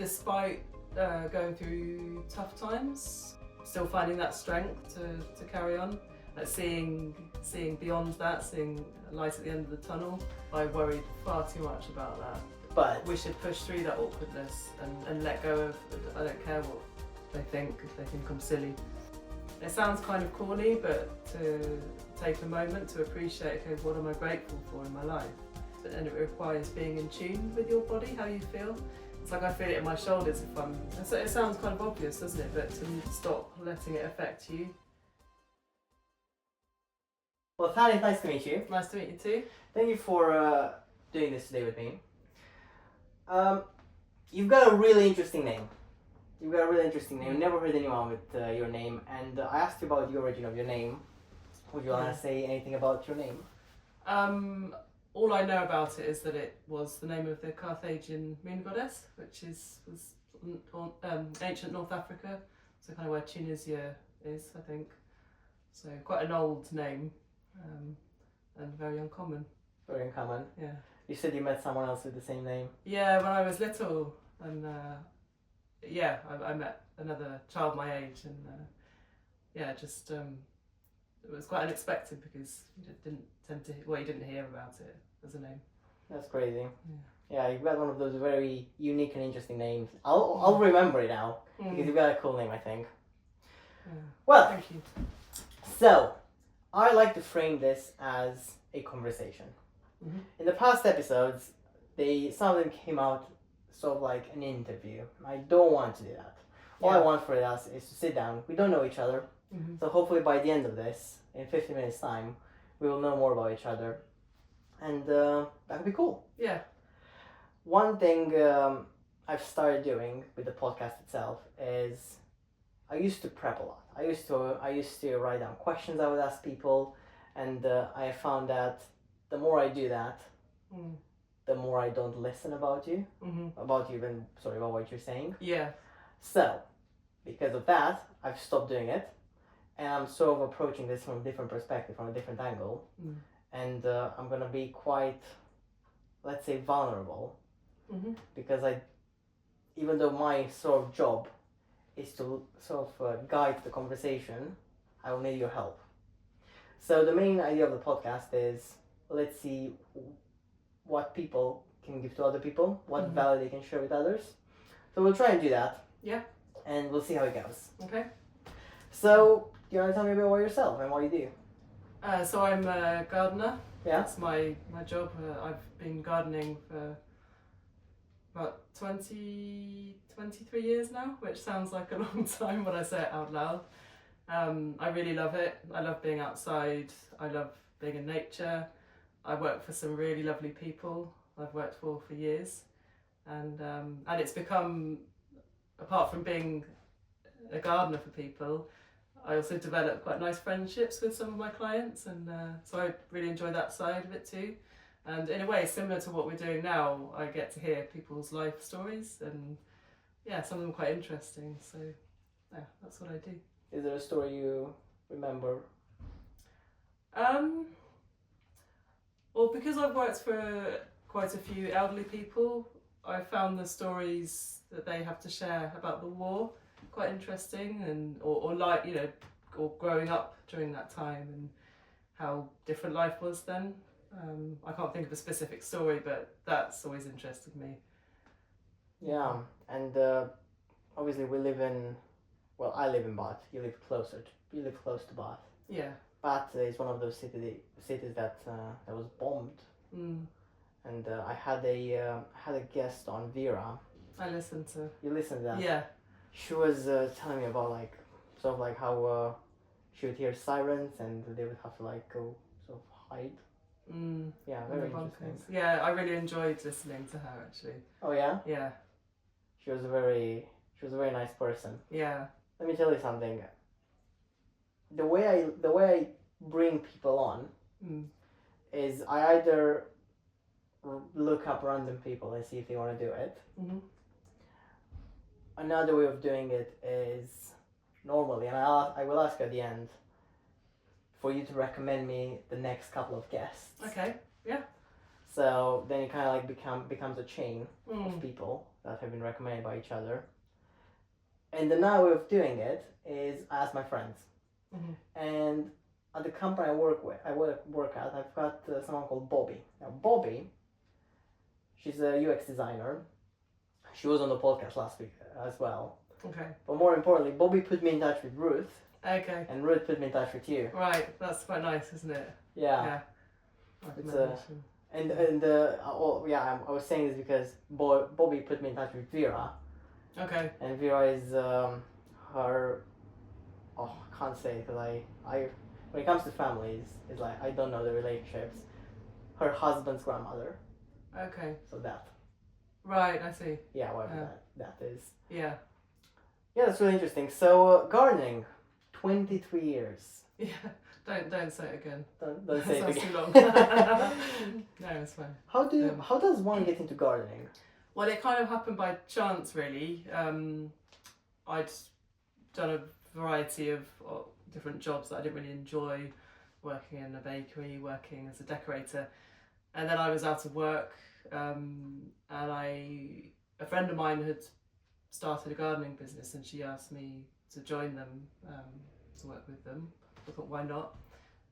despite going through tough times, still finding that strength to carry on. Like seeing beyond that, seeing light at the end of the tunnel. I worried far too much about that. But We should push through that awkwardness and let go of, I don't care what they think, if they think I'm silly. It sounds kind of corny, but to take a moment to appreciate, okay, what am I grateful for in my life? And it requires being in tune with your body, how you feel. It's like I feel it in my shoulders if I'm, it sounds kind of obvious, doesn't it? But to stop letting it affect you. well, Tanith, nice to meet you. Nice to meet you too. Thank you for doing this today with me. You've got a really interesting name. Never heard anyone with your name, and I asked you about the origin of your name. Would you want to say anything about your name? All I know about it is that it was the name of the Carthaginian moon goddess, which was ancient North Africa, so kind of where Tunisia is, I think. So quite an old name, and very uncommon. Very uncommon. Yeah. You said you met someone else with the same name. Yeah, when I was little, and I met another child my age, and it was quite unexpected because you didn't hear about it as a name. That's crazy. Yeah. Yeah, you've got one of those very unique and interesting names. I'll remember it now because you've got a cool name, I think. Yeah. Well, Thank you. So I like to frame this as a conversation. Mm-hmm. In the past episodes, some of them came out sort of like an interview. I don't want to do that. All I want for us is to sit down. We don't know each other. Mm-hmm. So hopefully by the end of this, in 15 minutes time, we will know more about each other. And that would be cool. Yeah. One thing I've started doing with the podcast itself is I used to prep a lot. I used to write down questions I would ask people, and I found that the more I do that, the more I don't listen about what you're saying. Yeah. So, because of that, I've stopped doing it, and I'm sort of approaching this from a different perspective, from a different angle, and I'm gonna be quite, let's say, vulnerable, because even though my sort of job is to sort of guide the conversation, I will need your help. So the main idea of the podcast is, let's see what people can give to other people, what value they can share with others. So we'll try and do that. Yeah. And we'll see how it goes. Okay. So, do you want to tell me a bit about yourself and what you do? So I'm a gardener. Yeah. That's my job. I've been gardening for about 23 years now, which sounds like a long time when I say it out loud. I really love it. I love being outside. I love being in nature. I work for some really lovely people I've worked for years. And it's become, apart from being a gardener for people, I also developed quite nice friendships with some of my clients, and so I really enjoy that side of it too. And in a way, similar to what we're doing now, I get to hear people's life stories, and some of them quite interesting. So that's what I do. Is there a story you remember? Well, because I've worked for quite a few elderly people, I found the stories that they have to share about the war quite interesting, and or growing up during that time and how different life was then. I can't think of a specific story, but that's always interested me. Yeah, and obviously I live in Bath. You live close to Bath. Yeah. Bath is one of those cities that was bombed. And I had a guest on, Vera. I listened to. You listened to that? Yeah. She was telling me about how she would hear sirens and they would have to go sort of hide. Yeah, very interesting. Yeah, I really enjoyed listening to her actually. Oh yeah? Yeah. She was a very nice person. Yeah. Let me tell you something. The way I bring people on is I either look up random people and see if they want to do it. Another way of doing it is normally, and I will ask at the end for you to recommend me the next couple of guests. Okay. Yeah. So then it kind of becomes a chain of people, that have been recommended by each other. And the now way of doing it is I ask my friends. And at the company I work at, I've got someone called Bobby. Now, Bobby, she's a UX designer. She was on the podcast last week as well. Okay. But more importantly, Bobby put me in touch with Ruth. Okay. And Ruth put me in touch with you. Right, that's quite nice, isn't it? Yeah. It's I was saying this because Bobby put me in touch with Vera. Okay. And Vera is her. Oh, I can't say because I when it comes to families, it's like I don't know the relationships. Her husband's grandmother. Okay. So that. Right, I see. Yeah, whatever that is. Yeah. Yeah, that's really interesting. So gardening, 23 years. Yeah. Don't say it again. Don't say it again. Too long. No, it's fine. How does one get into gardening? Well, it kind of happened by chance, really. I'd done a variety of different jobs that I didn't really enjoy, working in a bakery, working as a decorator, and then I was out of work, and a friend of mine had started a gardening business, and she asked me to join them, to work with them. I thought, why not?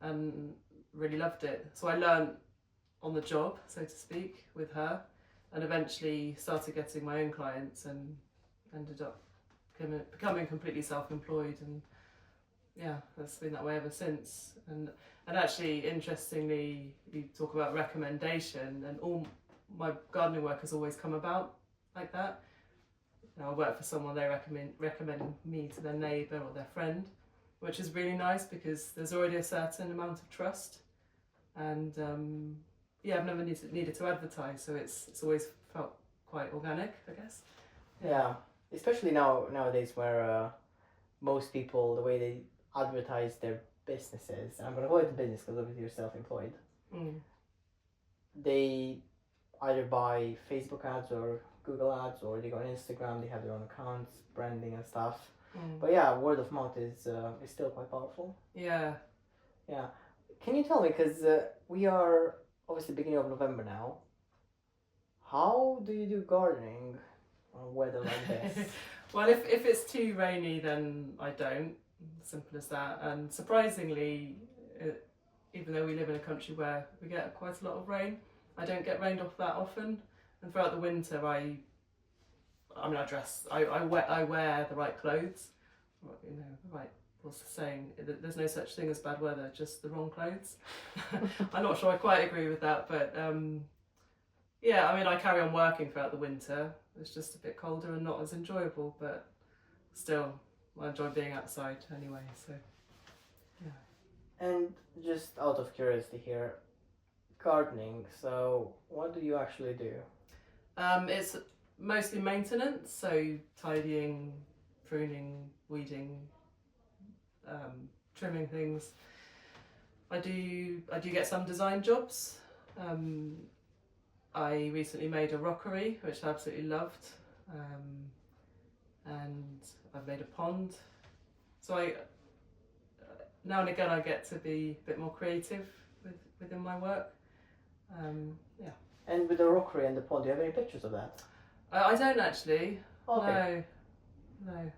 And really loved it. So I learned on the job, so to speak, with her, and eventually started getting my own clients and ended up becoming completely self-employed, and yeah, it's been that way ever since. And actually, interestingly, you talk about recommendation, and all my gardening work has always come about like that. You know, I work for someone, they recommend me to their neighbour or their friend, which is really nice because there's already a certain amount of trust, and I've never needed to advertise, so it's always felt quite organic, I guess. Yeah, especially nowadays where most people, the way they advertise their businesses, and I'm going to call it a business because obviously you're self-employed, they either buy Facebook ads or Google ads, or they go on Instagram, they have their own accounts, branding and stuff. But yeah, word of mouth is still quite powerful. Yeah. Yeah. Can you tell me, because we are obviously beginning of November now, how do you do gardening on weather like this? Well, if it's too rainy, then I don't. Simple as that. And surprisingly, even though we live in a country where we get quite a lot of rain, I don't get rained off that often. And throughout the winter, I wear the right clothes. You know, right. What's the saying? There's no such thing as bad weather, just the wrong clothes. I'm not sure I quite agree with that, but yeah, I mean, I carry on working throughout the winter. It's just a bit colder and not as enjoyable, but still, I enjoy being outside anyway, so yeah. And just out of curiosity here, gardening, so what do you actually do? It's mostly maintenance, so tidying, pruning, weeding, trimming things. I do get some design jobs. I recently made a rockery, which I absolutely loved, and I've made a pond. So I now and again I get to be a bit more creative within my work. Yeah. And with the rockery and the pond, do you have any pictures of that? I don't actually. Okay. No.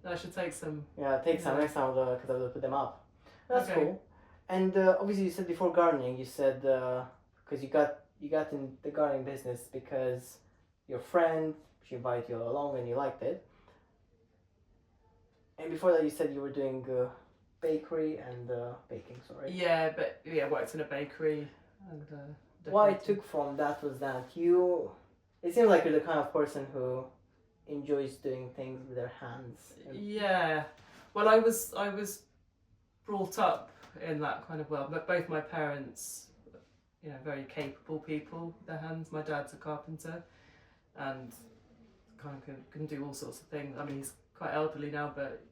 I should take some. Yeah, take some next time because I will put them up. That's Okay. cool. And obviously, you said before gardening, you said because you got in the gardening business because your friend, she invited you along and you liked it. And before that, you said you were doing bakery and baking. Sorry. Yeah, but worked in a bakery and. What I took from that was that it seems like you're the kind of person who enjoys doing things with their hands. Yeah, well, I was brought up in that kind of world, but both my parents, you know, very capable people with their hands. My dad's a carpenter and kind of can do all sorts of things. I mean, he's quite elderly now, but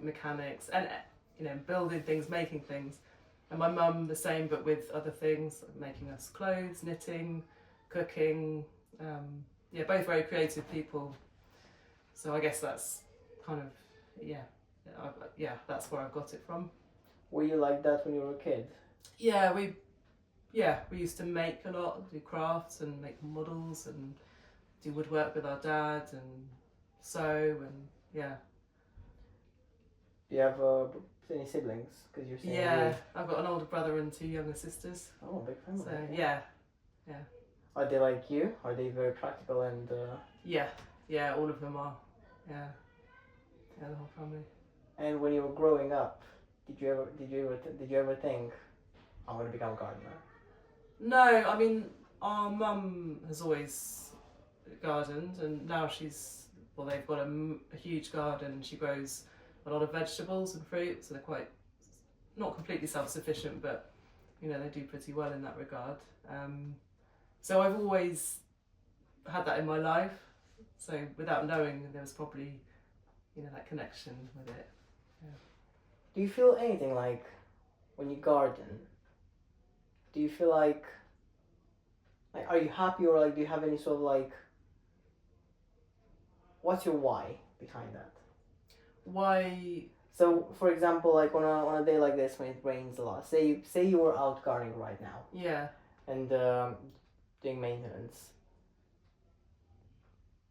mechanics and, you know, building things, making things. And my mum the same, but with other things, like making us clothes, knitting, cooking. Both very creative people. So I guess that's kind of, that's where I've got it from. Were you like that when you were a kid? Yeah, we used to make a lot, do crafts and make models and do woodwork with our dad and sew and yeah. Do you have any siblings? Because you're saying Yeah, I've got an older brother and 2 younger sisters. Oh, big family. So yeah. Are they like you? Are they very practical and? Yeah, all of them are. Yeah, the whole family. And when you were growing up, did you ever think I'm gonna become a gardener? No, I mean our mum has always gardened, and now they've got a huge garden. She grows a lot of vegetables and fruit, so they're quite not completely self-sufficient, but they do pretty well in that regard. So I've always had that in my life. So without knowing, there was probably that connection with it. Yeah. Do you feel anything like when you garden? Do you feel like are you happy, or like do you have any sort of like what's your why behind that? Why? So, for example, like on a day like this when it rains a lot, say you were out gardening right now. Yeah. And doing maintenance.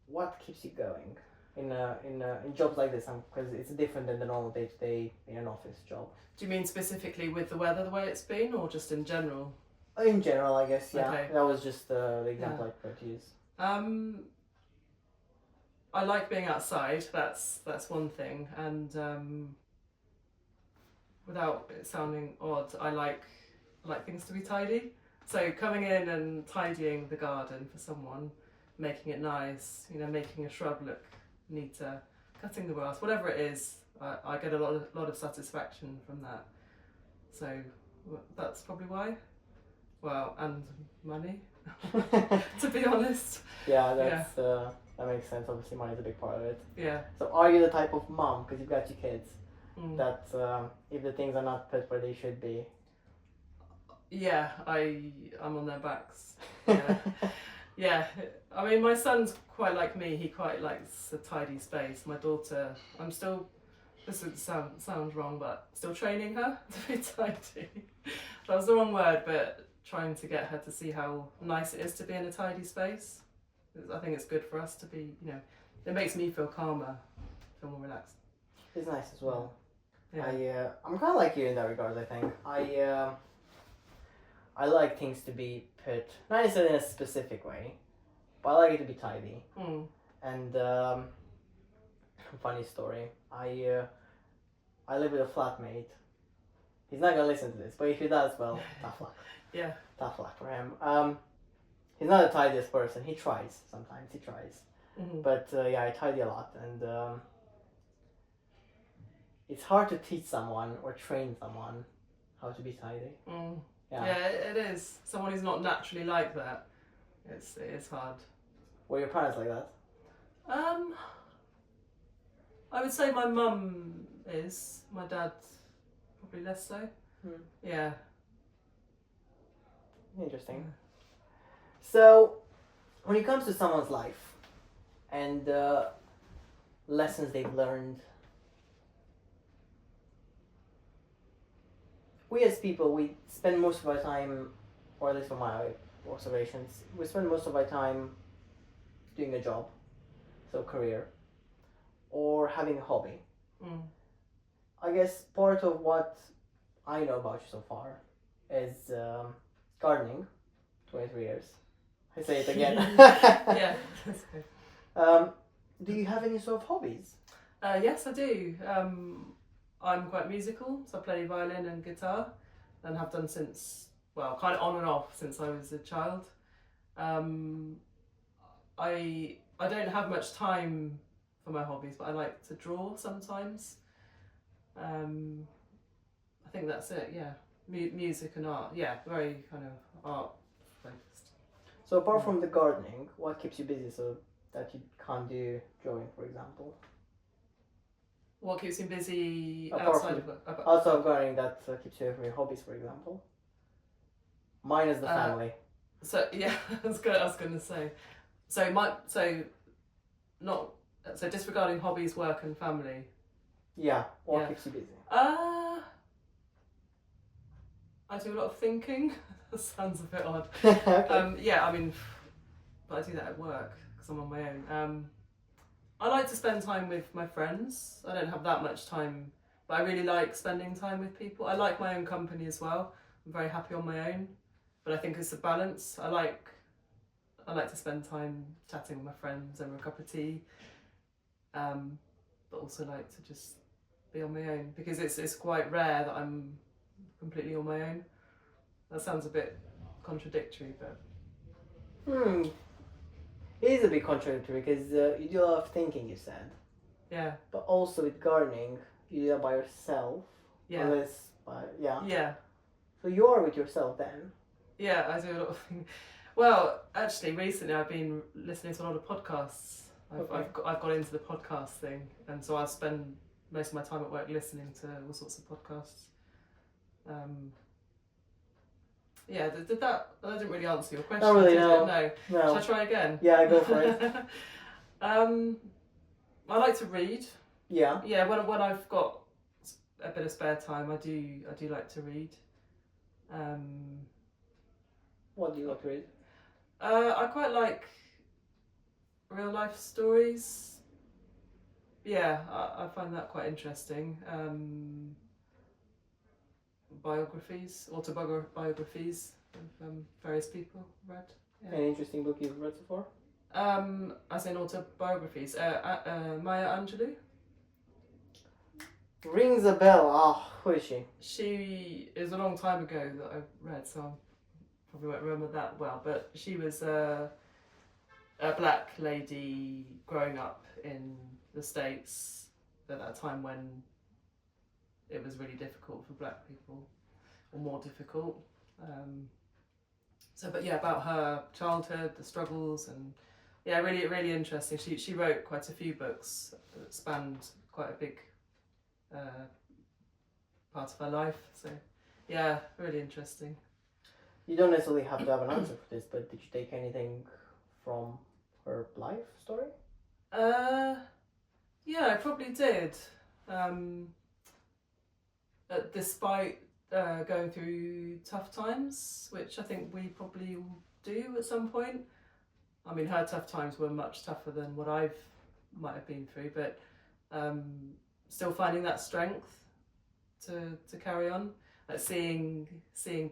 What keeps you going in jobs like this? Because it's different than the normal day-to-day in an office job. Do you mean specifically with the weather the way it's been, or just in general? In general, I guess. Yeah. Okay. That was just the example I tried to use. I like being outside. That's one thing, and without it sounding odd, I like things to be tidy. So coming in and tidying the garden for someone, making it nice, making a shrub look neater, cutting the grass, whatever it is, I get a lot of satisfaction from that. So that's probably why. Well, and money, to be honest. Yeah, that makes sense. Obviously, money is a big part of it. Yeah. So are you the type of mom, because you've got 2 kids, that if the things are not put where they should be? Yeah, I'm on their backs. Yeah. Yeah, I mean, my son's quite like me. He quite likes a tidy space. My daughter, this would sound wrong, but still training her to be tidy. That was the wrong word, but trying to get her to see how nice it is to be in a tidy space. I think it's good for us to be, it makes me feel calmer, feel more relaxed. It's nice as well. Yeah. I'm kind of like you in that regard, I think. I like things to be put, not necessarily in a specific way, but I like it to be tidy. And funny story, I live with a flatmate. He's not gonna listen to this, but if he does, well, tough luck. Yeah. Tough luck for him. He's not the tidiest person. He tries sometimes. But I tidy a lot, and it's hard to teach someone or train someone how to be tidy. Yeah, it is. Someone who's not naturally like that, it is hard. Were your parents like that? I would say my mum is. My dad, probably less so. Yeah. Interesting. So, when it comes to someone's life and lessons they've learned, we as people, we spend most of our time, or at least from my observations, we spend most of our time doing a job, so career, or having a hobby. I guess part of what I know about you so far is gardening, 23 years. I say it again. Yeah, that's good. Do you have any sort of hobbies? Yes, I do. I'm quite musical, so I play violin and guitar, and have done since, well, kind of on and off since I was a child. I don't have much time for my hobbies, but I like to draw sometimes. I think that's it, yeah. Music and art, yeah, very kind of art focused. So apart from the gardening, what keeps you busy so that you can't do drawing, for example? What keeps you busy outside of gardening that keeps you away from your hobbies, for example? Mine is the family. So yeah, I was going to say. So disregarding hobbies, work and family. Yeah, what keeps you busy? I do a lot of thinking. That sounds a bit odd. Okay. Yeah, I mean, but I do that at work because I'm on my own. I like to spend time with my friends. I don't have that much time, but I really like spending time with people. I like my own company as well. I'm very happy on my own, but I think it's a balance. I like to spend time chatting with my friends over a cup of tea, but also like to just be on my own, because it's quite rare that I'm completely on my own. That sounds a bit contradictory, but It is a bit contradictory because you do a lot of thinking, you said, yeah, but also with gardening, you do that by yourself. yeah, Unless, yeah. yeah, So you are with yourself then. yeah. I do a lot of things. Well, actually, recently I've been listening to a lot of podcasts. I've got into the podcast thing, and so I spend most of my time at work listening to all sorts of podcasts. Yeah, did that didn't really answer your question. Not really, did no. it? No. No. Shall I try again? Yeah, go for it. I like to read. Yeah. Yeah, when I've got a bit of spare time, I do like to read. What do you like to read? I quite like real life stories. Yeah, I find that quite interesting. Biographies, autobiographies of various people I've read. Yeah. Any interesting book you've read so far? As in autobiographies, Maya Angelou. Rings a bell. Who is she? She is a long time ago that I've read, so I probably won't remember that well. But she was a black lady growing up in the States at that time when it was really difficult for black people, or more difficult. But yeah, about her childhood, the struggles, and yeah, really, really interesting. She wrote quite a few books that spanned quite a big part of her life. So yeah, really interesting. You don't necessarily have to have an answer for this, but did you take anything from her life story? Yeah, I probably did. Despite going through tough times, which I think we probably all do at some point. I mean, her tough times were much tougher than what I've might have been through, but still finding that strength to carry on, like seeing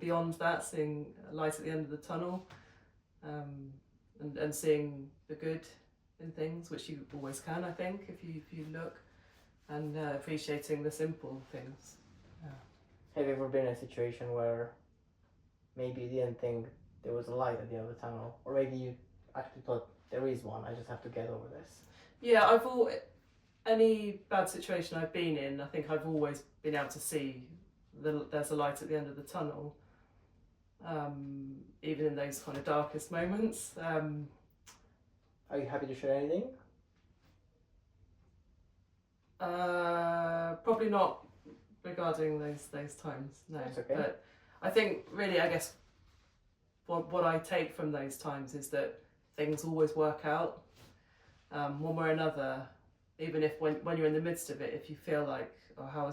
beyond that, seeing a light at the end of the tunnel, and seeing the good in things, which you always can, I think, if you look, and appreciating the simple things. Have you ever been in a situation where maybe you didn't think there was a light at the end of the tunnel, or maybe you actually thought there is one, I just have to get over this? Yeah, any bad situation I've been in, I think I've always been able to see there's a light at the end of the tunnel, even in those kind of darkest moments. Are you happy to share anything? Probably not regarding those times, no. That's okay. But I think really, I guess what I take from those times is that things always work out, one way or another. Even if when you're in the midst of it, if you feel like, oh, how am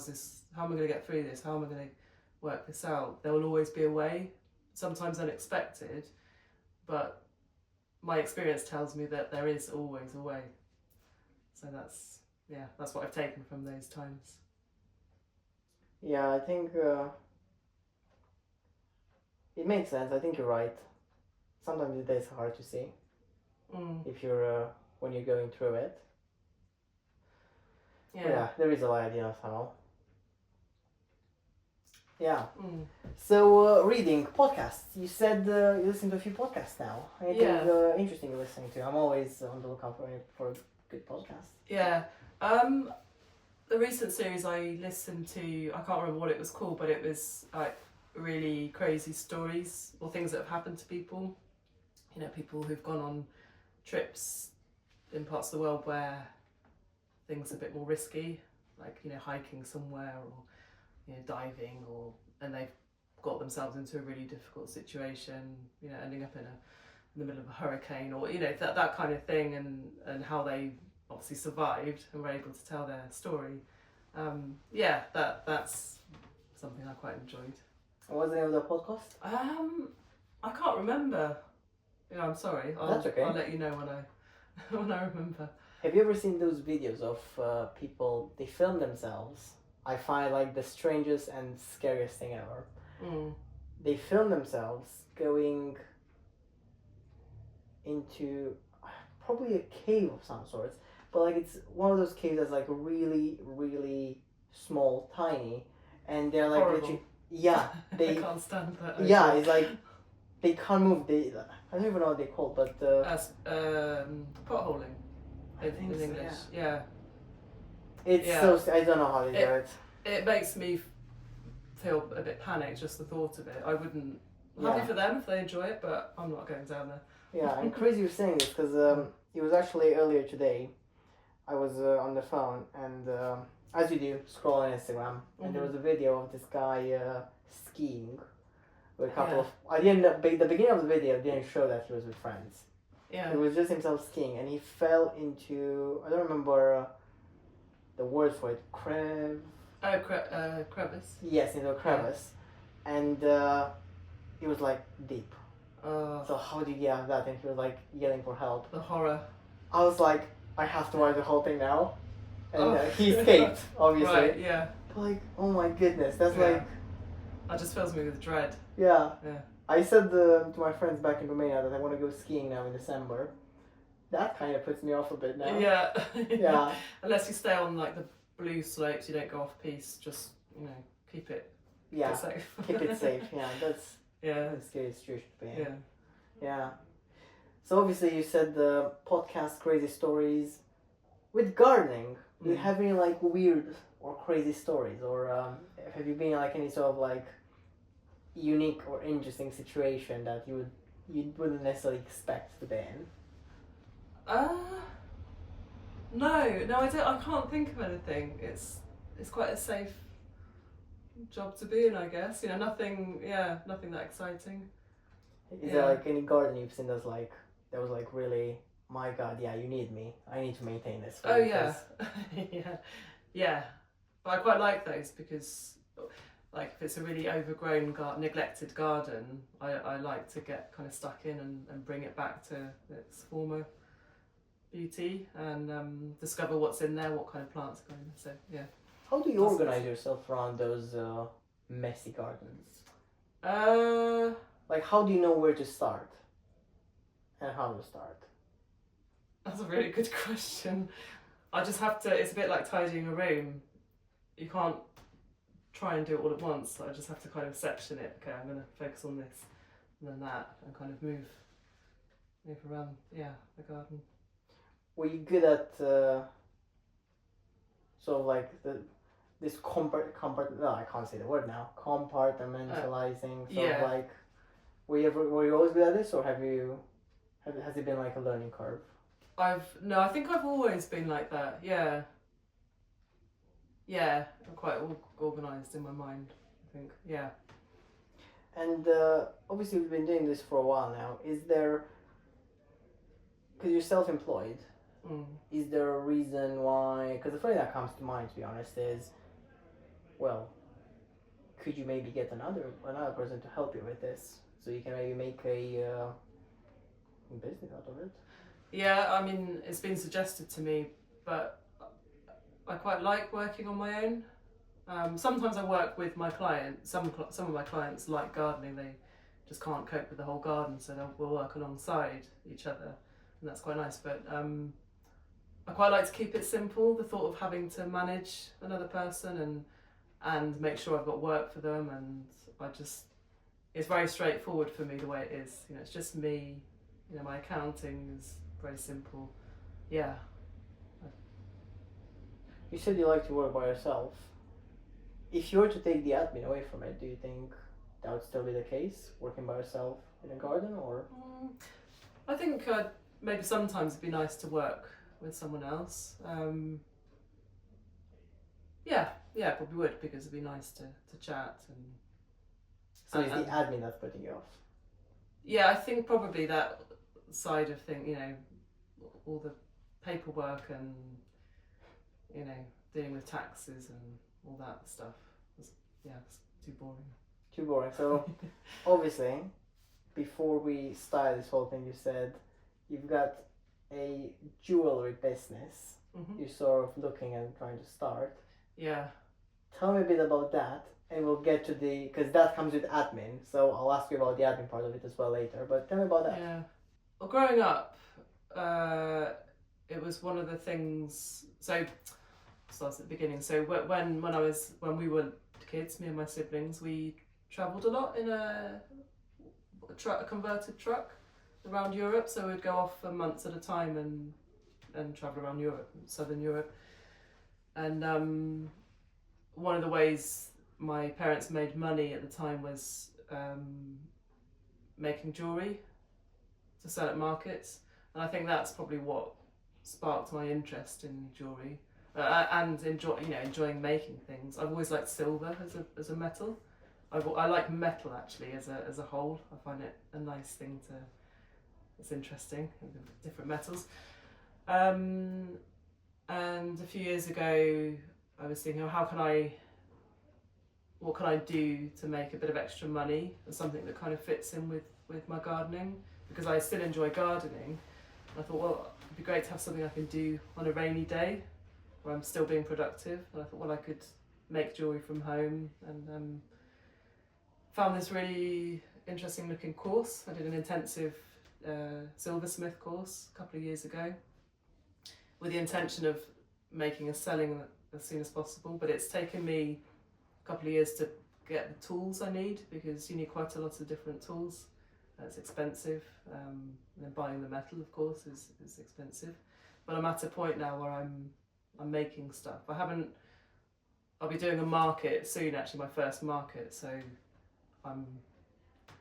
I going to get through this? How am I going to work this out? There will always be a way, sometimes unexpected, but my experience tells me that there is always a way. So that's what I've taken from those times. Yeah, I think it makes sense. I think you're right. Sometimes it is hard to see if you're when you're going through it. Yeah, there is a light at the end of the tunnel. Yeah. So reading podcasts. You said you listen to a few podcasts now. Anything interesting you're listening to? I'm always on the lookout for a good podcast. Yeah. The recent series I listened to, I can't remember what it was called, but it was like really crazy stories or things that have happened to people. You know, people who've gone on trips in parts of the world where things are a bit more risky, like, you know, hiking somewhere or, you know, diving, and they've got themselves into a really difficult situation, you know, ending up in the middle of a hurricane, or, you know, that kind of thing, and how they obviously survived and were able to tell their story. That's something I quite enjoyed. What was the name of the podcast? I can't remember. Yeah, I'm sorry. That's okay. I'll let you know when I when I remember. Have you ever seen those videos of people, they film themselves? I find like the strangest and scariest thing ever. They film themselves going into probably a cave of some sorts, but like it's one of those caves that's like really, really small, tiny, and they're like literally, yeah, I they can't stand that. yeah, it's like they can't move. I don't even know what they're called, but potholing in so, English. Yeah. It's so I don't know how they do it. It makes me feel a bit panicked just the thought of it. I wouldn't. Happy for them if they enjoy it, but I'm not going down there. Yeah, and crazy you're saying this because it was actually earlier today. I was on the phone and as you do, scroll on Instagram, and there was a video of this guy skiing with a couple of. I didn't. The beginning of the video didn't show that he was with friends. Yeah. It was just himself skiing, and he fell into. I don't remember the words for it. Crevice. Yes, into a crevice, and it was like deep. So how did you get out of that? And he was like yelling for help. The horror. I was like, I have to watch the whole thing now. And he escaped, obviously. Right, yeah. But like, oh my goodness, that's like... That just fills me with dread. Yeah. Yeah. I said to my friends back in Romania that I want to go skiing now in December. That kind of puts me off a bit now. Yeah. Yeah. Unless you stay on like the blue slopes, you don't go off piste, just, keep it safe. Keep it safe, yeah. That's a scary situation to be in. Yeah. Yeah. So obviously you said the podcast crazy stories. With gardening, do you have any like weird or crazy stories, or have you been in like any sort of like unique or interesting situation that you wouldn't necessarily expect to be in? No, I don't. I can't think of anything. It's quite a safe job to be in, I guess. Nothing that exciting. Is there like any garden you've seen that was like really, my God, yeah, you need me. I need to maintain this. Oh yeah, yeah. But I quite like those because, like, if it's a really overgrown, neglected garden, I like to get kind of stuck in and bring it back to its former beauty and discover what's in there, what kind of plants are going there. So yeah. How do you organize yourself around those messy gardens? Like, how do you know where to start? And how to start? That's a really good question. I just have to, it's a bit like tidying a room. You can't try and do it all at once. I just have to kind of section it. Okay, I'm going to focus on this and then that and kind of move around, the garden. Were you good at sort of like this no, I can't say the word now. Compartmentalizing. Sort of like, were you always good at this, or has it been like a learning curve? I think I've always been like that. Yeah. Yeah, I'm quite organised in my mind, I think. Yeah. And obviously we've been doing this for a while now. Is there, because you're self-employed, is there a reason why, because the first thing that comes to mind, to be honest, is, well, could you maybe get another person to help you with this, so you can maybe make a business out of it? Yeah, I mean, it's been suggested to me, but I quite like working on my own. Sometimes I work with my clients. Some of my clients like gardening. They just can't cope with the whole garden, so we'll work alongside each other, and that's quite nice. But I quite like to keep it simple. The thought of having to manage another person and make sure I've got work for them, and it's very straightforward for me the way it is. It's just me. My accounting is very simple. Yeah. You said you like to work by yourself. If you were to take the admin away from it, do you think that would still be the case, working by yourself in a garden, or? I think maybe sometimes it'd be nice to work with someone else. Yeah, probably would, because it'd be nice to chat and. So it's the admin that's putting you off? Yeah, I think probably that side of thing, all the paperwork and, dealing with taxes and all that stuff. It's too boring. Too boring. So, obviously, before we started this whole thing, you said you've got a jewellery business Mm-hmm. you're sort of looking and trying to start. Yeah. Tell me a bit about that, and we'll get to because that comes with admin, so I'll ask you about the admin part of it as well later, but tell me about that. Yeah. Well, growing up, it was one of the things. So, starts at the beginning. So when we were kids, me and my siblings, we travelled a lot in a converted truck around Europe. So we'd go off for months at a time and travel around Europe, Southern Europe. And one of the ways my parents made money at the time was making jewellery to sell at markets, and I think that's probably what sparked my interest in jewellery and enjoying making things. I've always liked silver as a metal. I like metal actually as a whole. I find it a nice thing to. It's interesting, different metals. And a few years ago, I was thinking, what can I do to make a bit of extra money, or something that kind of fits in with my gardening, because I still enjoy gardening. And I thought, well, it'd be great to have something I can do on a rainy day where I'm still being productive. And I thought, well, I could make jewellery from home, and found this really interesting looking course. I did an intensive silversmith course a couple of years ago with the intention of making and selling as soon as possible, but it's taken me a couple of years to get the tools I need, because you need quite a lot of different tools. It's expensive, and then buying the metal, of course, is expensive. But I'm at a point now where I'm making stuff. I'll be doing a market soon, actually, my first market, so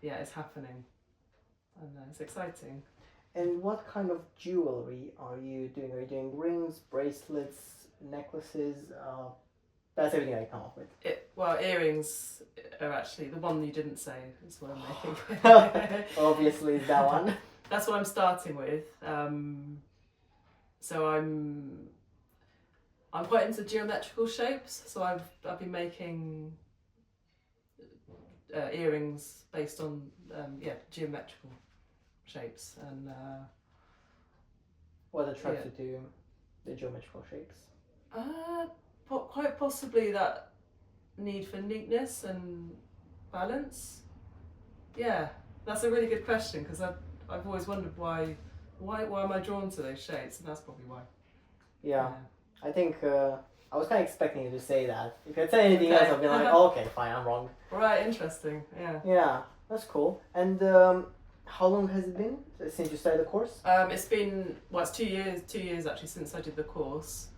it's happening, and it's exciting. And what kind of jewellery are you doing? Are you doing rings, bracelets, necklaces? That's everything I come up with. Earrings are actually the one you didn't say is what I'm making. Obviously, it's that one. That's what I'm starting with. So I'm quite into geometrical shapes. So I've been making earrings based on geometrical shapes, and what attracts you to the geometrical shapes? Quite possibly that need for neatness and balance. Yeah, that's a really good question, because I've always wondered why am I drawn to those shapes, and that's probably why. Yeah. I think I was kind of expecting you to say that. If you had said anything else, I'd be like, oh, okay, fine, I'm wrong. Right, interesting. Yeah. Yeah, that's cool. And how long has it been since you started the course? It's 2 years. 2 years actually since I did the course.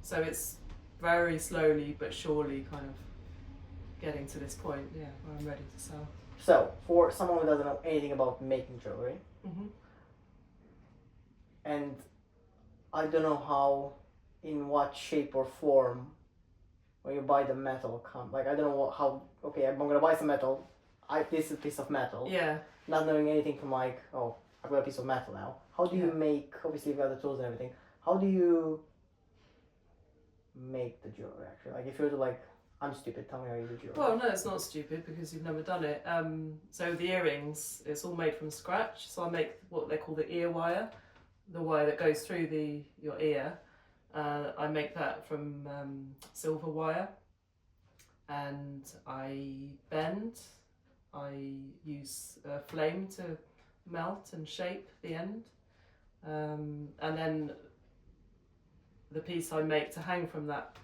So it's very slowly but surely kind of getting to this point, where I'm ready to sell. So, for someone who doesn't know anything about making jewellery, and I don't know in what shape or form, when you buy the metal, I don't know okay, I'm gonna buy some metal, this is a piece of metal. Yeah. Not knowing anything from I've got a piece of metal now. How do you make, obviously you've got the tools and everything, how do you make the jewelry actually? If you're I'm stupid, tell me how you do jewelry. Well, no, it's not stupid because you've never done it. So the earrings, it's all made from scratch. So I make what they call the ear wire, the wire that goes through your ear. I make that from silver wire, and I bend. I use a flame to melt and shape the end, and then the piece I make to hang from that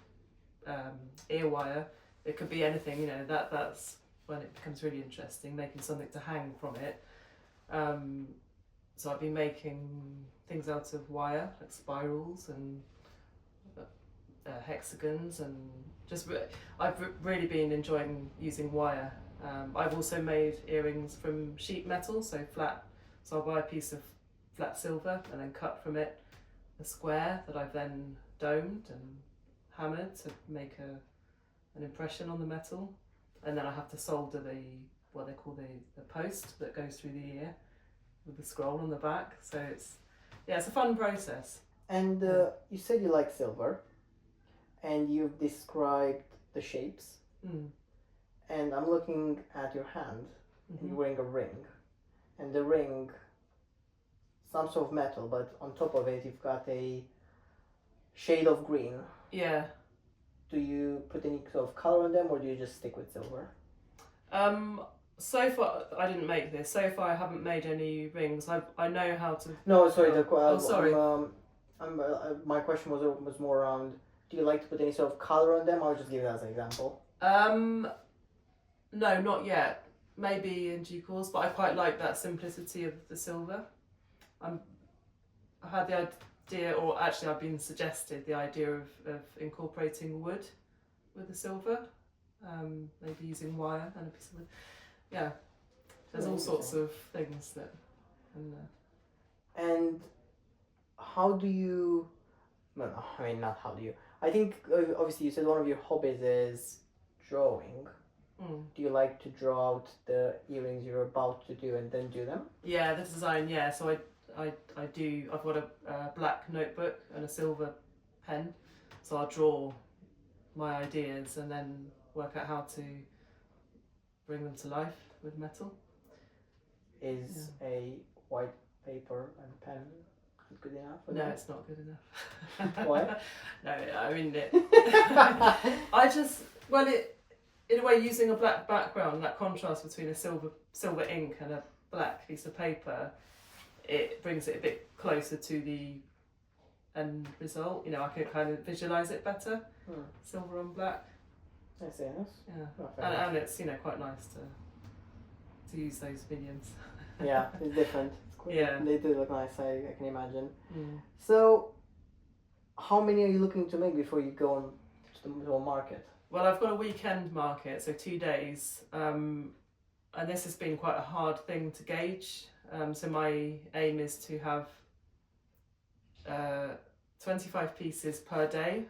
ear wire, it could be anything, that's when it becomes really interesting, making something to hang from it. So I've been making things out of wire, like spirals and hexagons, and I've really been enjoying using wire. I've also made earrings from sheet metal, so flat. So I'll buy a piece of flat silver and then cut from it a square that I've then domed and hammered to make an impression on the metal, and then I have to solder what they call the post that goes through the ear with the scroll on the back. So it's a fun process. And you said you like silver, and you've described the shapes. And I'm looking at your hand, and you're wearing a ring, and the ring some sort of metal, but on top of it you've got a shade of green. Yeah. Do you put any sort of color on them, or do you just stick with silver? So far, I didn't make this. So far, I haven't made any rings. I know how to. No, sorry. Sorry. My question was more around. Do you like to put any sort of color on them? I'll just give it as an example. No, not yet. Maybe in due course, but I quite like that simplicity of the silver. I had the idea, or actually, I've been suggested the idea of incorporating wood with the silver. Maybe using wire and a piece of wood. Yeah, there's all sorts of things that. And how do you? No, I mean not how do you. I think obviously you said one of your hobbies is drawing. Do you like to draw out the earrings you're about to do and then do them? Yeah, the design. Yeah, so I do. I've got a black notebook and a silver pen, so I'll draw my ideas and then work out how to bring them to life with metal. Is a white paper and pen good enough? No, it's not good enough. Why? No, I mean in a way, using a black background, that contrast between a silver ink and a black piece of paper, it brings it a bit closer to the end result. You know, I can kind of visualise it better. Silver on black. I see, yes. Yeah, and it's quite nice to use those mediums. Yeah, it's different. It's cool. Yeah, they do look nice. I can imagine. So, how many are you looking to make before you go on to a market? Well, I've got a weekend market, so 2 days, and this has been quite a hard thing to gauge. So my aim is to have 25 pieces per day,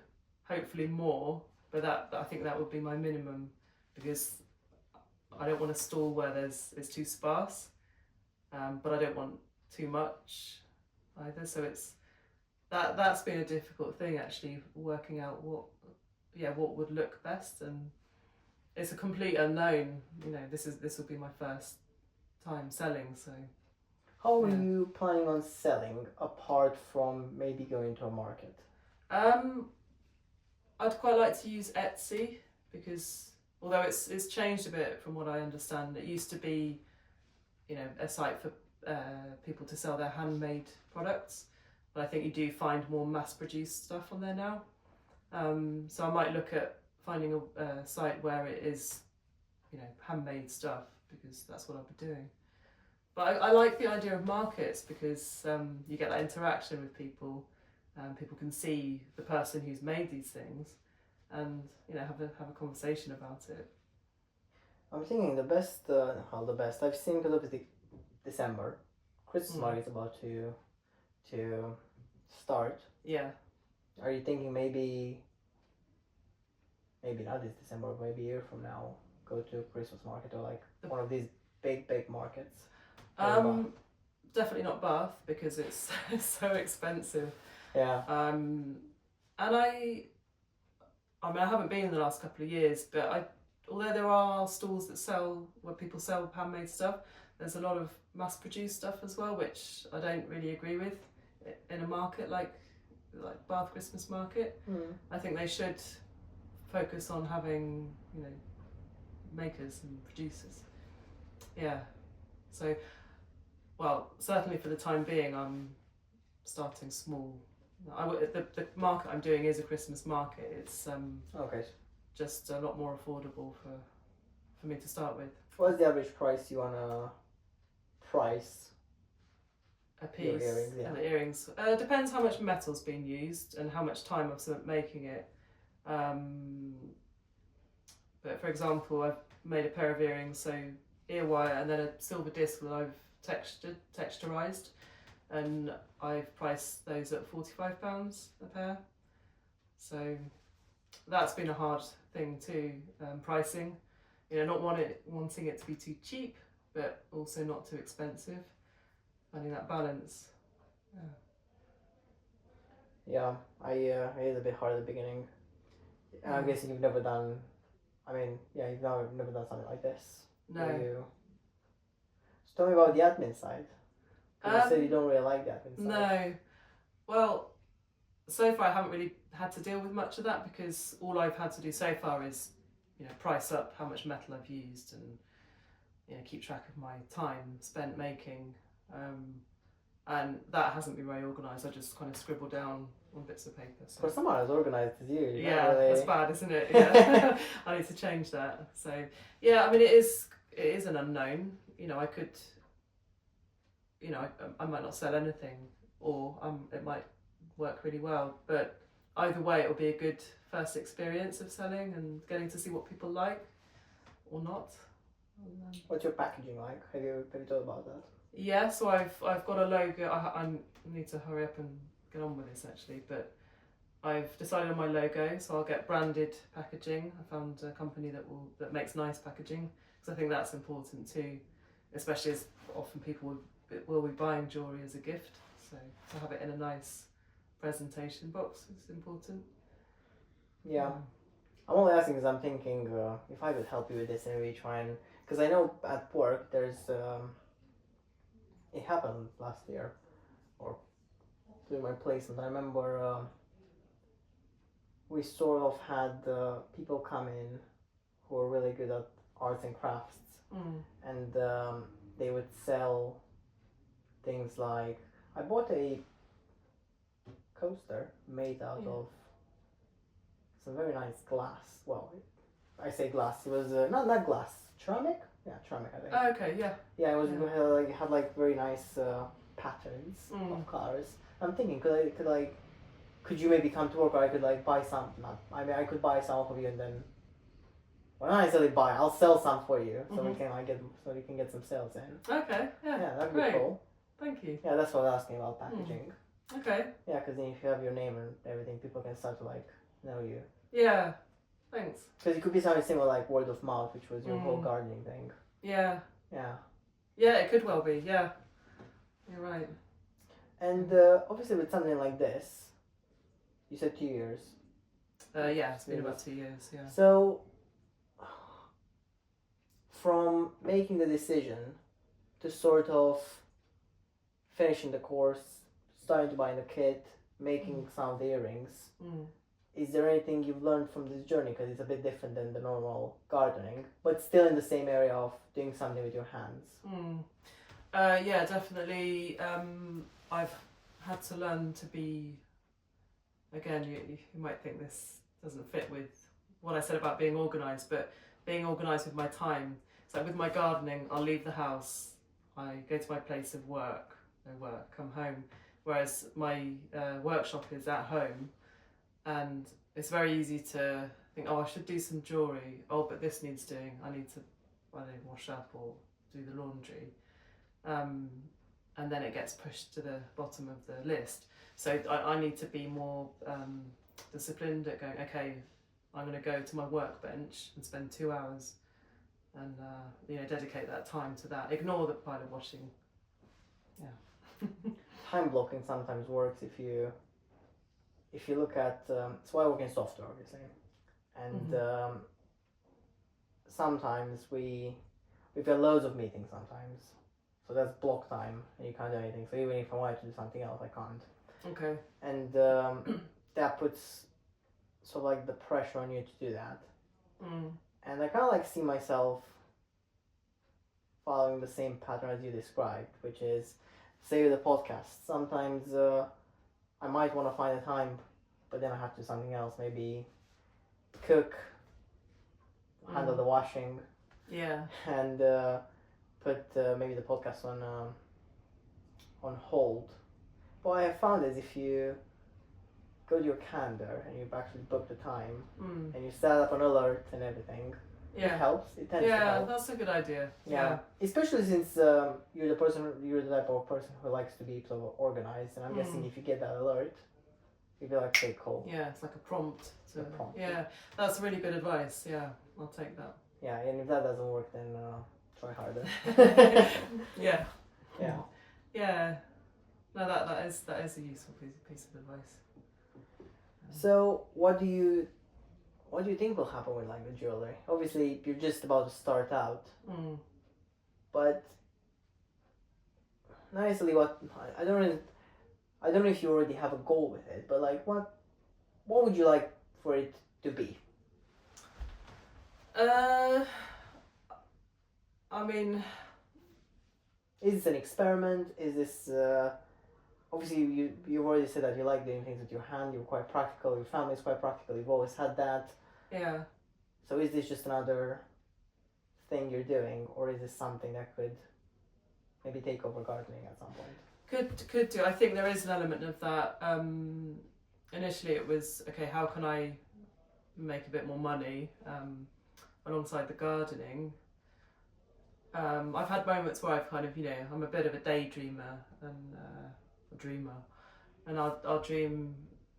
hopefully more, but I think that would be my minimum, because I don't want to stall where it's too sparse, but I don't want too much either. So that's been a difficult thing, actually, working out what would look best, and it's a complete unknown. This will be my first time selling, so. How are you planning on selling apart from maybe going to a market? I'd quite like to use Etsy, because although it's changed a bit from what I understand, it used to be, a site for people to sell their handmade products, but I think you do find more mass-produced stuff on there now. So I might look at finding a site where it is, handmade stuff, because that's what I'll be doing. But I like the idea of markets, because you get that interaction with people. People can see the person who's made these things, and have a conversation about it. I'm thinking the best. I've seen, because obviously December, Christmas market is about to start. Yeah. Are you thinking maybe not this December, maybe a year from now, go to a Christmas market, or like one of these big markets? Definitely not Bath, because it's so expensive. Yeah. And I haven't been in the last couple of years, but although there are stalls where people sell handmade stuff, there's a lot of mass-produced stuff as well, which I don't really agree with in a market like Bath Christmas Market. I think they should focus on having makers and producers. Yeah. So, well, certainly for the time being, I'm starting small. The market I'm doing is a Christmas market. It's just a lot more affordable for me to start with. What's the average price you wanna price a piece? The earrings. Depends how much metal's been used and how much time I've spent making it. But for example, I've made a pair of earrings, so ear wire and then a silver disc that I've texturized, and I've priced those at £45 a pair. So that's been a hard thing too, pricing. Not wanting it to be too cheap, but also not too expensive. Finding that balance. Yeah, it is a bit hard at the beginning. I'm guessing you've never done. You've never done something like this. No. So tell me about the admin side. Because you said you don't really like that inside. No. Well, so far I haven't really had to deal with much of that because all I've had to do so far is, price up how much metal I've used and, keep track of my time spent making. And that hasn't been very organised. I just kind of scribble down on bits of paper. So. For someone as organised as you, yeah, really... that's bad, isn't it? Yeah, I need to change that. So yeah, I mean, it is an unknown. I could, I might not sell anything, or it might work really well. But either way, it will be a good first experience of selling and getting to see what people like or not. What's your packaging like? Have you thought about that? Yeah, so I've got a logo. I need to hurry up and get on with this actually, but I've decided on my logo, so I'll get branded packaging. I found a company that makes nice packaging, because I think that's important too, especially as often people will be buying jewellery as a gift. So to have it in a nice presentation box is important. Yeah. I'm only asking because I'm thinking if I could help you with this and maybe try and... Because I know at work there's... it happened last year, or during my placement. I remember we sort of had people come in who were really good at arts and crafts, and they would sell things like... I bought a coaster made out of some very nice glass. Well, I say glass. It was not glass, ceramic. Yeah, ceramic, I think. Oh, okay, yeah. Yeah, it was had like very nice patterns of cars. I'm thinking, could you maybe come to work, or I could like buy some? I could buy some of you, and then, well, not necessarily buy. I'll sell some for you, so we can get some sales in. Okay, yeah. Yeah, that'd be great. cool. Thank you. Yeah, that's what I was asking about packaging. Okay. Yeah, because then if you have your name and everything, people can start to like know you. Yeah. Thanks. Because it could be something similar like word of mouth, which was your whole gardening thing. Yeah. Yeah. Yeah, it could well be. Yeah. You're right. And obviously with something like this, you said 2 years. Yeah, it's been about 2 years. Yeah. So, from making the decision to sort of finishing the course, starting to buy the kit, making some of the earrings, is there anything you've learned from this journey? Because it's a bit different than the normal gardening, but still in the same area of doing something with your hands. Yeah, definitely. I've had to learn to be, again, you might think this doesn't fit with what I said about being organised, but being organised with my time. So with my gardening, I'll leave the house, I go to my place of work, come home, whereas my workshop is at home. And it's very easy to think, oh, I should do some jewellery. Oh, but this needs doing. I need to, wash up or do the laundry. And then it gets pushed to the bottom of the list. So I need to be more disciplined at going, okay, I'm going to go to my workbench and spend 2 hours and dedicate that time to that. Ignore the pile of washing. Yeah. Time blocking sometimes works if you look at, so I work in software obviously, and sometimes we've got loads of meetings sometimes, so that's block time and you can't do anything. So even if I wanted to do something else, I can't. Okay. And that puts sort of like the pressure on you to do that. And I kind of like see myself following the same pattern as you described, which is, say with the podcast, sometimes I might want to find a time, but then I have to do something else, maybe cook, handle the washing, and put maybe the podcast on hold. What I have found is if you go to your calendar and you actually book the time and you set up an alert and everything, it helps. It tends to help. That's a good idea. Yeah. Especially since you're the type of person who likes to be sort of organized, and I'm guessing if you get that alert, you'll be like, okay, cool. Yeah, it's like a prompt. Yeah, that's really good advice. Yeah, I'll take that. Yeah, and if that doesn't work, then try harder. Yeah. Yeah. Yeah. No, that is a useful piece of advice. So, what do you think will happen with like the jewelry? Obviously, you're just about to start out, but not necessarily what I don't really, I don't know if you already have a goal with it, but like what would you like for it to be? I mean, Is this an experiment? Is this obviously you've already said that you like doing things with your hand. You're quite practical. Your family's quite practical. You've always had that. yeah. So is this just another thing you're doing, or is this something that could maybe take over gardening at some point? Could do. I think there is an element of that. Initially, it was okay. How can I make a bit more money alongside the gardening? I've had moments where I've kind of, I'm a bit of a daydreamer and a dreamer, and I'll dream.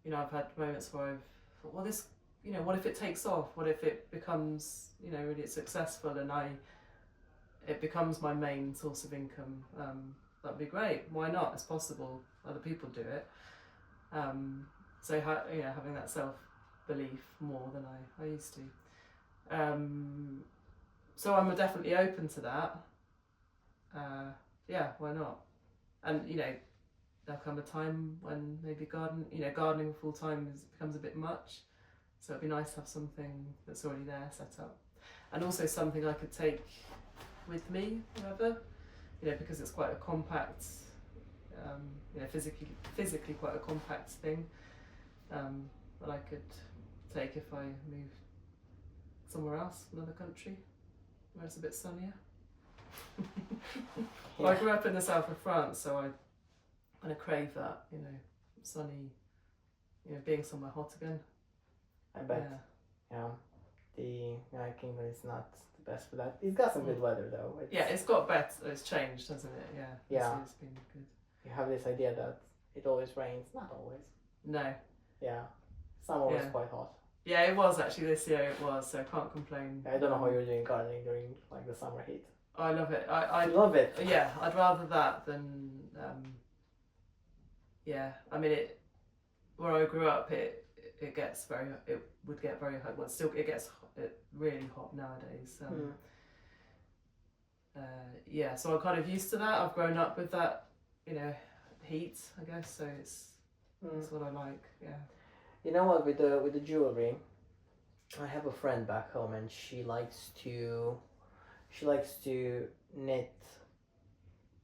I've had moments where I've thought, well, this, what if it takes off? What if it becomes, really successful, and it becomes my main source of income? That'd be great. Why not? It's possible. Other people do it. So having that self belief more than I used to. So I'm definitely open to that. Yeah, why not? And there'll come a time when maybe gardening full time becomes a bit much. So it'd be nice to have something that's already there set up, and also something I could take with me wherever. Because it's quite a compact, physically quite a compact thing, that I could take if I moved somewhere else, another country, where it's a bit sunnier. Well, I grew up in the south of France, so I kind of crave that, sunny, being somewhere hot again. I bet. Yeah. The United Kingdom is not the best for that. It's got some good weather though. It's got better. It's changed, hasn't it? Yeah. Yeah. It's been good. You have this idea that it always rains. Not always. No. Yeah. Summer was quite hot. Yeah, it was actually this year. It was, so I can't complain. I don't know how you're doing gardening during like the summer heat. Oh, I love it. I love it. Yeah, I'd rather that than I mean where I grew up, it would get very hot. Well, still it gets really hot nowadays. So I'm kind of used to that. I've grown up with that, heat, I guess. So it's what I like. Yeah. You know what? With the jewellery, I have a friend back home, and she likes to knit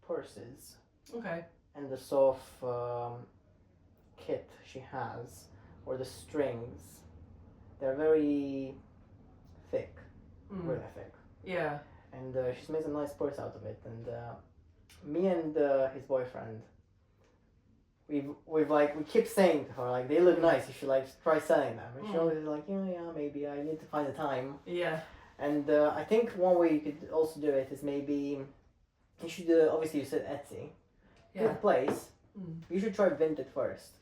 purses. Okay. And the sort of kit she has, or the strings, they're very thick, really thick. Yeah. And she's made a nice purse out of it. And me and his boyfriend, we keep saying to her like, they look nice. You should try selling them. And she always is like, yeah, maybe I need to find the time. Yeah. And I think one way you could also do it is maybe you should obviously you said Etsy. Good place. You should try Vinted first.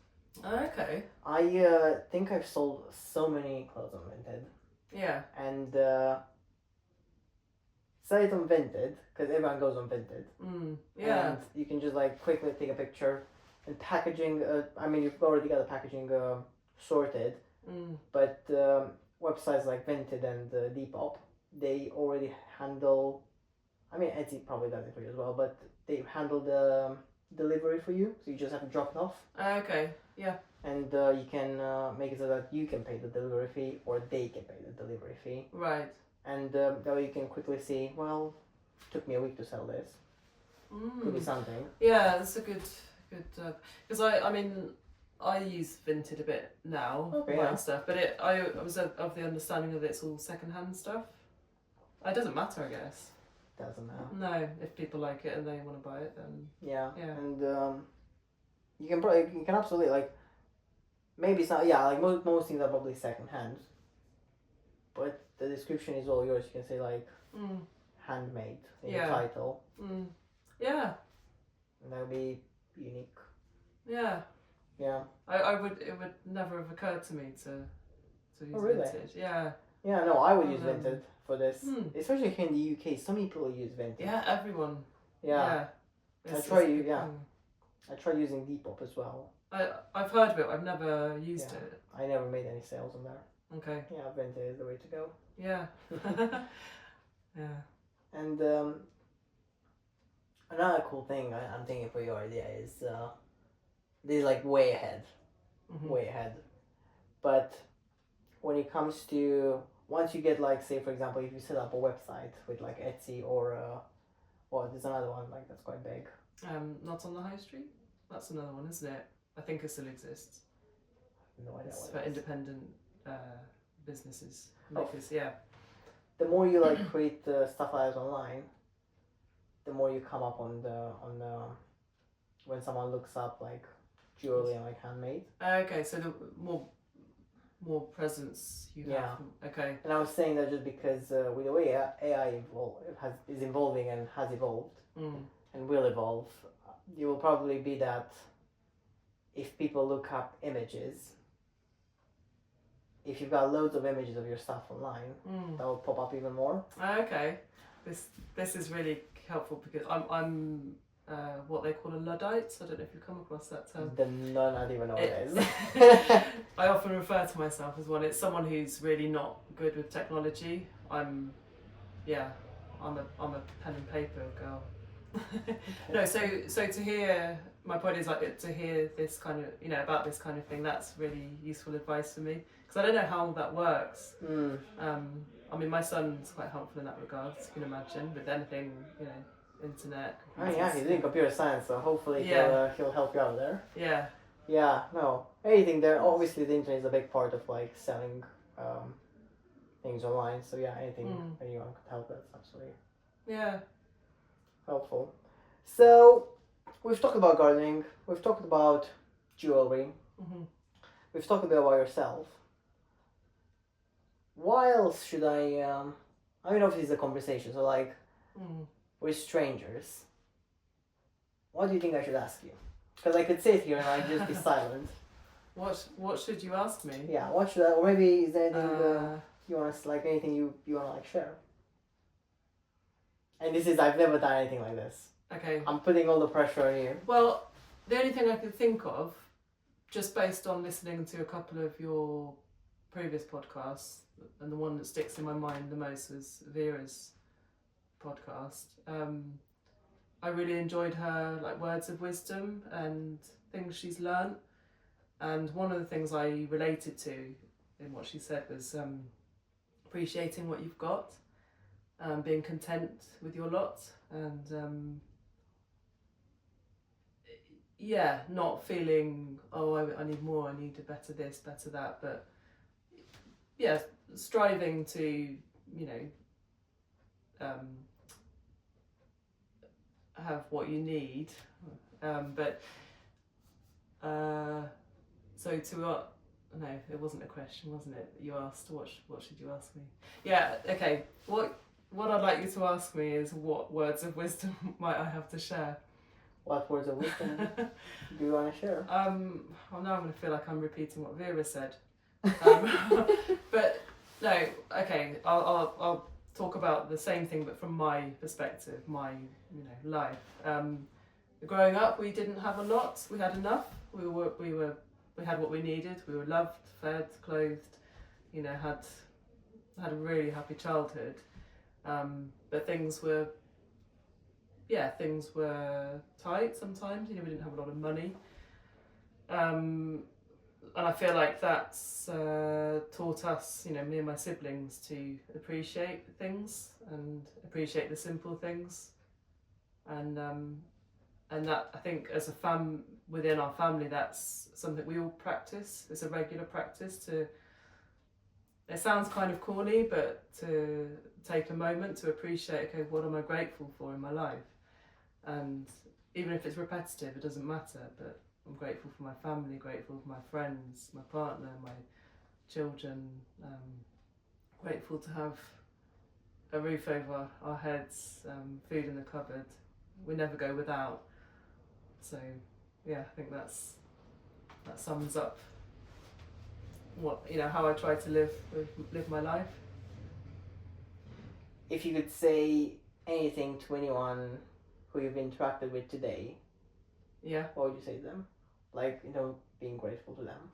Okay. I think I've sold so many clothes on Vinted. Yeah. And sell it on Vinted because everyone goes on Vinted. Yeah. And you can just quickly take a picture. And packaging. I mean, you've already got the packaging sorted. But websites like Vinted and Depop, they already handle. I mean, Etsy probably does it for you as well, but they handle the delivery for you, so you just have to drop it off. Okay, yeah. And you can make it so that you can pay the delivery fee, or they can pay the delivery fee. Right. And that way you can quickly see, well, it took me a week to sell this. Could be something. Yeah, that's a good, because I use Vinted a bit now, buying stuff, but I was of the understanding that it's all second-hand stuff. It doesn't matter, I guess. Doesn't matter. No, if people like it and they want to buy it, then yeah. And you can absolutely maybe it's not most things are probably second hand, but the description is all yours. You can say handmade in the title. Yeah. And that would be unique. Yeah. Yeah. It would never have occurred to me to use Vinted. Yeah. Yeah, no, I would use Vinted for this. Especially here in the UK, so many people use Vinted. Yeah, everyone. Yeah. I tried using Depop as well. I've heard of it, I've never used it. I never made any sales on there. Okay. Yeah, Vinted is the way to go. Yeah. Yeah. And Another cool thing I'm thinking for your idea is this is like way ahead, way ahead. But when it comes to once you get like say for example if you set up a website with like Etsy or there's another one like that's quite big. Not on the high street. That's another one, isn't it? I think it still exists. No idea It's what for it is. independent businesses. Makers, yeah. The more you like create stuff like that online, the more you come up on the when someone looks up like jewelry and like handmade. Okay, so the more presence you have. Okay. And I was saying that just because with the way AI is evolving and has evolved and will evolve, it will probably be that if people look up images, if you've got loads of images of your stuff online, that will pop up even more. Okay, this is really helpful because I'm what they call a Luddite. I don't know if you've come across that term. No, not even know what it is. I often refer to myself as one. It's someone who's really not good with technology. I'm a pen and paper girl. No, so to hear, my point is like to hear this kind of about this kind of thing. That's really useful advice for me because I don't know how that works. I mean, my son's quite helpful in that regard, as you can imagine, with anything, internet. Oh yeah, he's doing computer science, so hopefully he'll help you out there. Yeah. Yeah, no, anything there. Obviously, the internet is a big part of like selling things online. So yeah, anything anyone could help, that's absolutely helpful. So we've talked about gardening. We've talked about jewelry. We've talked a bit about yourself. Why else should I mean, obviously it's a conversation, so like with strangers, what do you think I should ask you? Because I could sit here and I'd just be silent. What should you ask me? Yeah, what should I, or maybe is there anything you want to, like anything you want to like share? And this is, I've never done anything like this. Okay. I'm putting all the pressure on you. Well, the only thing I could think of, just based on listening to a couple of your previous podcasts, and the one that sticks in my mind the most was Vera's podcast. I really enjoyed her like words of wisdom and things she's learnt. And one of the things I related to in what she said was appreciating what you've got, being content with your lot, and not feeling, I need more, I need a better this, better that, but striving to, have what you need, so to no, it wasn't a question, wasn't it? You asked what should you ask me? Yeah, okay. What I'd like you to ask me is what words of wisdom might I have to share? What words of wisdom do you want to share? Well, now I'm going to feel like I'm repeating what Vera said. But no, okay. I'll talk about the same thing, but from my perspective, my life. Growing up, we didn't have a lot. We had enough. We had what we needed. We were loved, fed, clothed. Had a really happy childhood. But things were tight sometimes. We didn't have a lot of money. And I feel like that's taught us, me and my siblings, to appreciate things and appreciate the simple things. And that, I think, as a within our family, that's something we all practice. It's a regular practice it sounds kind of corny, but to take a moment to appreciate, okay, what am I grateful for in my life? And even if it's repetitive, it doesn't matter, but I'm grateful for my family, grateful for my friends, my partner, my children, grateful to have a roof over our heads, food in the cupboard. We never go without. So I think that sums up what how I try to live my life. If you could say anything to anyone who you've interacted with today, what would you say to them? Like, being grateful to them.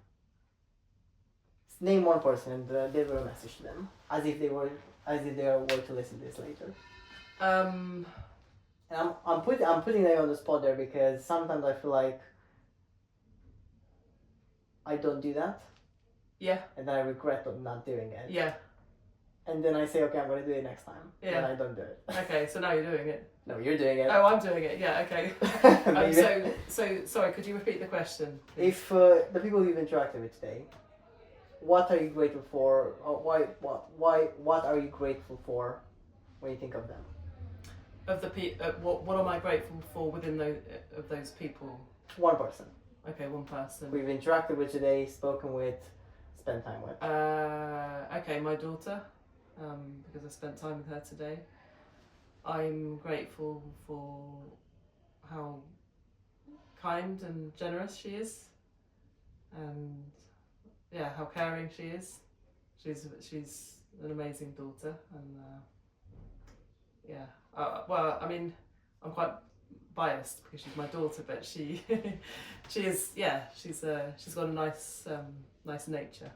Name one person and deliver a message to them, as if they were to listen to this later. And I'm putting that on the spot there because sometimes I feel like I don't do that. Yeah. And then I regret not doing it. Yeah. And then I say, okay, I'm going to do it next time. Yeah. And I don't do it. Okay, so now you're doing it. No, you're doing it. Oh, I'm doing it. Yeah. Okay. So sorry. Could you repeat the question, please? If the people you've interacted with today, what are you grateful for? Or what are you grateful for when you think of them? Of the what am I grateful for within those people? One person. Okay, one person. We've interacted with today, spoken with, spent time with. Okay, my daughter, because I spent time with her today. I'm grateful for how kind and generous she is, and yeah, how caring she is. She's an amazing daughter, and yeah. Well, I mean, I'm quite biased because she's my daughter, but she is, yeah, she's got a nice nature.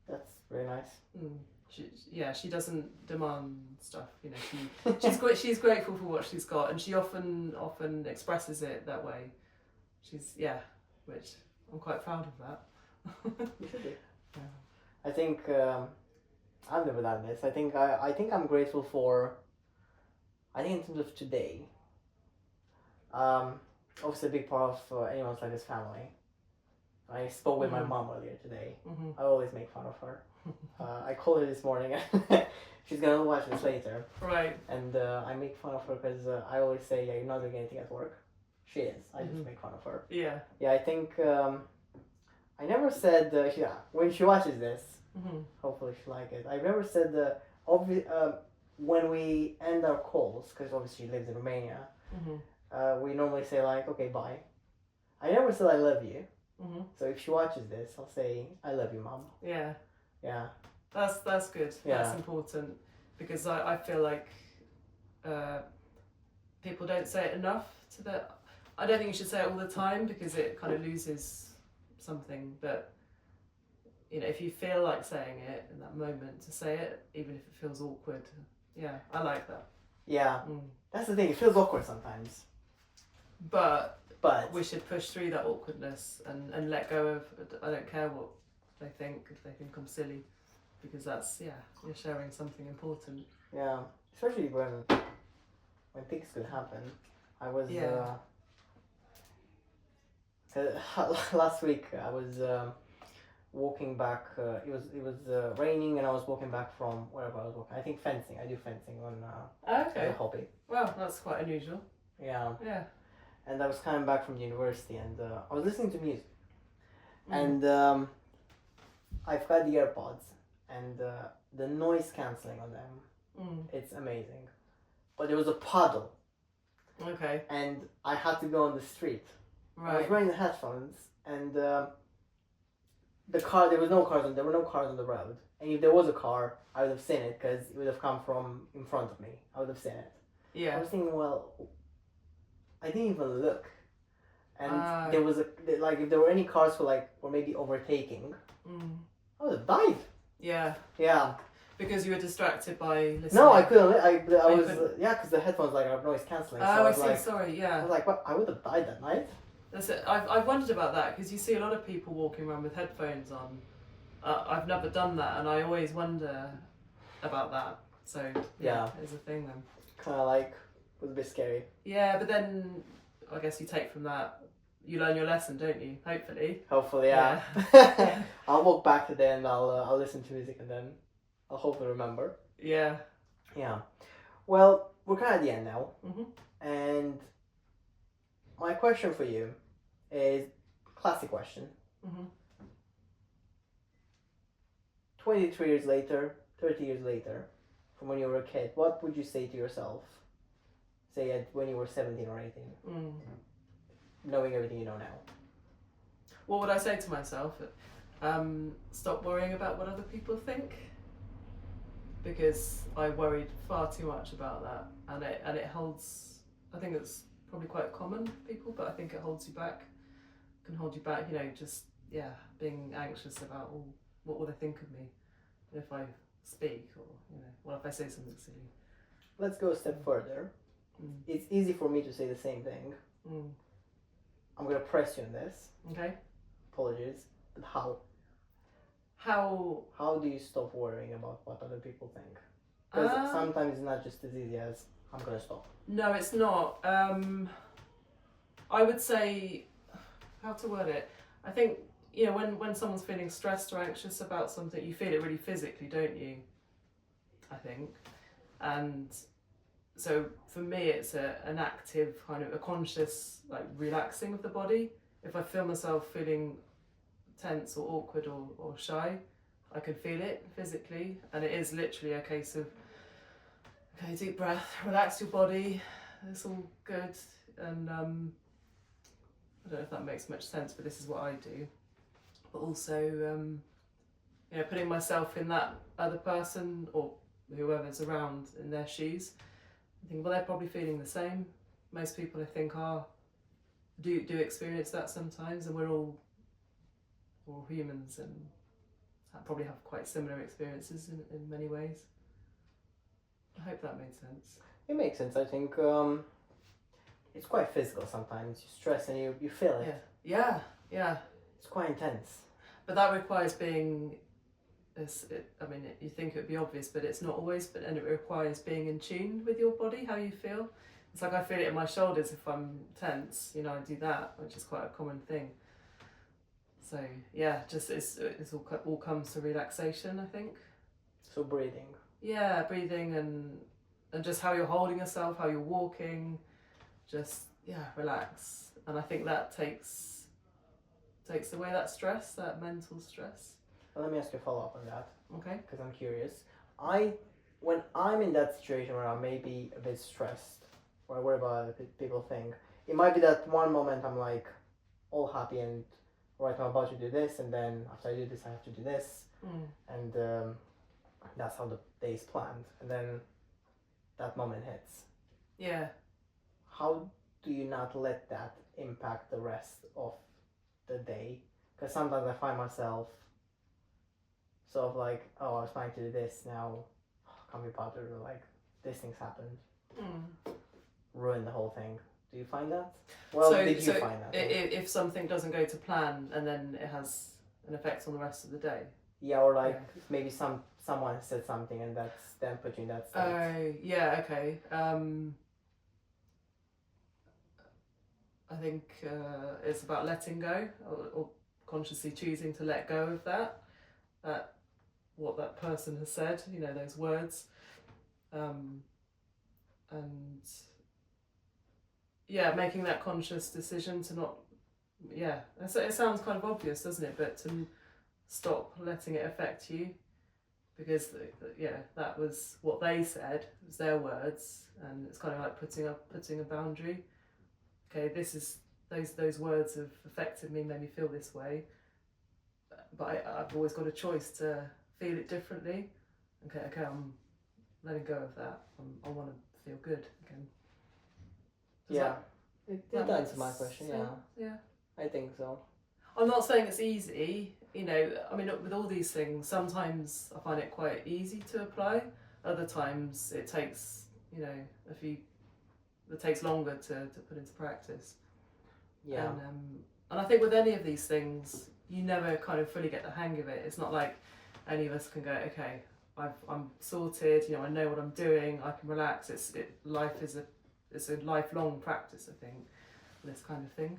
That's very nice. She doesn't demand stuff, you know. She's grateful for what she's got, and she often expresses it that way. Which I'm quite proud of that. You should be. Yeah. I think I've never done this. I think I'm grateful for. I think in terms of today. Obviously a big part of anyone's life is family. I spoke with my mom earlier today. Mm-hmm. I always make fun of her. I called her this morning. She's gonna watch this later. Right. And I make fun of her because I always say, yeah, you're not doing anything at work. She is. I just make fun of her. Yeah. Yeah, I think I never said when she watches this. Hopefully she like it. I've never said when we end our calls, because obviously she lives in Romania. We normally say like, okay, bye. I never said I love you. So if she watches this, I'll say, I love you, Mom. Yeah. Yeah. That's good. Yeah. That's important, because I feel like people don't say it enough to the. I don't think you should say it all the time because it kind of loses something. But you know, if you feel like saying it in that moment, to say it, even if it feels awkward. Yeah, I like that. Yeah. That's the thing. It feels awkward sometimes. But we should push through that awkwardness and let go of. I don't care what they think, if they think I'm silly, because that's you're sharing something important. Yeah, especially when things could happen. I was last week I was walking back. It was raining, and I was walking back from wherever I was walking. I think fencing. I do fencing on okay. as a hobby. Well, that's quite unusual. Yeah. Yeah. And I was coming back from university, and I was listening to music, and I've got the AirPods, and the noise cancelling on them, it's amazing. But there was a puddle. Okay. And I had to go on the street. Right. I was wearing the headphones, and there were no cars on the road. And if there was a car, I would have seen it because it would have come from in front of me. I would have seen it. Yeah. I was thinking, well, I didn't even look, and there was if there were any cars who were maybe overtaking, I would have died. Yeah. Yeah. Because you were distracted by listening. No, I couldn't. I was because the headphones are noise cancelling. Oh, I see. Sorry. Yeah. I was like, what? I would have died that night. That's it. I've wondered about that because you see a lot of people walking around with headphones on. I've never done that, and I always wonder about that. So it's a thing then. Kind of was a bit scary. Yeah, but then I guess you take from that, you learn your lesson, don't you? Hopefully. Hopefully, yeah. I'll walk back today and I'll listen to music and then I'll hopefully remember. Yeah. Yeah. Well, we're kind of at the end now. And my question for you is classic question. 23 years later, 30 years later, from when you were a kid, what would you say to yourself? Say when you were 17 or 18, knowing everything you know now. What would I say to myself? Stop worrying about what other people think, because I worried far too much about that, and it holds. I think it's probably quite common for people, but I think it holds you back. Can hold you back. You know, just being anxious about what will they think of me if I speak, or what if I say something silly. let's go a step further. It's easy for me to say the same thing. I'm gonna press you on this. Okay. Apologies, but how? How do you stop worrying about what other people think? Because sometimes it's not just as easy as I'm gonna stop. No, it's not. I would say, how to word it? I think, you know, when someone's feeling stressed or anxious about something, you feel it really physically, don't you? I think. And so for me, it's an active kind of a conscious like relaxing of the body. If I feel myself feeling tense or awkward or shy, I can feel it physically, and it is literally a case of, okay, deep breath, relax your body, it's all good. And I don't know if that makes much sense, but this is what I do. But also, you know, putting myself in that other person or whoever's around in their shoes, I think, well, they're probably feeling the same. Most people, I think, do experience that sometimes, and we're all humans and probably have quite similar experiences in many ways. I hope that made sense. It makes sense. I think it's quite physical sometimes. You stress and you feel it. Yeah. It's quite intense. But that requires being, you think it would be obvious, but it's not always, and it requires being in tune with your body, how you feel. It's like I feel it in my shoulders if I'm tense, you know, I do that, which is quite a common thing. So yeah, just it's all comes to relaxation, I think. So breathing. Yeah, breathing and just how you're holding yourself, how you're walking, just relax. And I think that takes away that stress, that mental stress. Well, let me ask you a follow-up on that. Okay. Because I'm curious. When I'm in that situation where I'm maybe a bit stressed, or I worry about other people think, it might be that one moment I'm like all happy and right, I'm about to do this, and then after I do this, I have to do this, and that's how the day is planned. And then that moment hits. Yeah. How do you not let that impact the rest of the day? Because sometimes I find myself sort of like, oh, I was trying to do this, now can't be bothered, or like this thing's happened, ruin the whole thing. Do you find that? Well, did you find that? If something doesn't go to plan and then it has an effect on the rest of the day? Yeah, or like maybe someone said something and that's then put you in that state. Oh, yeah, okay. I think it's about letting go or consciously choosing to let go of that what that person has said, you know, those words. And making that conscious decision to not, it sounds kind of obvious, doesn't it? But to stop letting it affect you, because that was what they said, it was their words, and it's kind of like putting a boundary. Okay, this is those words have affected me, made me feel this way, but I've always got a choice to feel it differently. Okay, I'm letting go of that. I want to feel good again. It answers my question. Yeah, I think so. I'm not saying it's easy, you know. I mean, with all these things, sometimes I find it quite easy to apply. Other times it takes, you know, it takes longer to put into practice. Yeah. And I think with any of these things, you never kind of fully get the hang of it. It's not like any of us can go, okay, I'm sorted, you know, I know what I'm doing, I can relax. Life is a lifelong practice, I think, this kind of thing.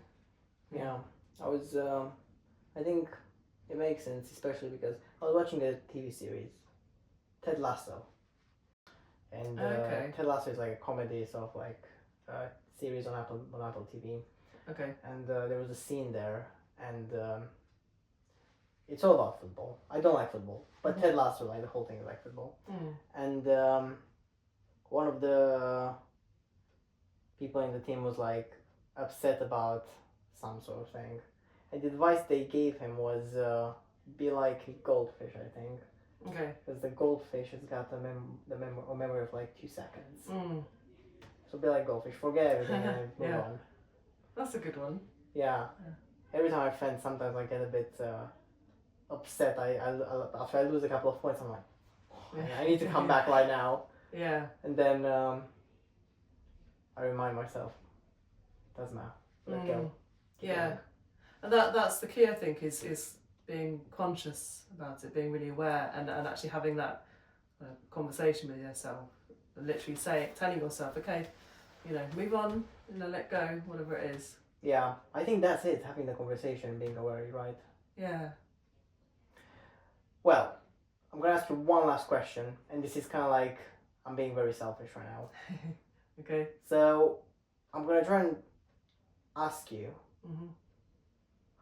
Yeah, I think it makes sense, especially because I was watching a TV series, Ted Lasso. And Ted Lasso is like a comedy, sort of like series on Apple TV. Okay. And there was a scene there, and it's all about football. I don't like football, but Ted Lasso, like the whole thing is like football. And one of the people in the team was like upset about some sort of thing, and the advice they gave him was be like a goldfish, I think. Okay. Because the goldfish has got the memory of like 2 seconds. So be like goldfish, forget everything and move on. That's a good one. Yeah. Every time I fence, sometimes I get a bit upset. After I lose a couple of points, I'm like, I need to come back right now. Yeah. And then I remind myself, doesn't matter. Let go. Keep Yeah. going. And that's the key, I think, is being conscious about it, being really aware, and actually having that conversation with yourself, and literally telling yourself, okay, move on, let go, whatever it is. Yeah, I think that's it, having the conversation, being aware, right? Yeah. Well, I'm going to ask you one last question, and this is kind of like, I'm being very selfish right now. Okay. So, I'm going to try and ask you,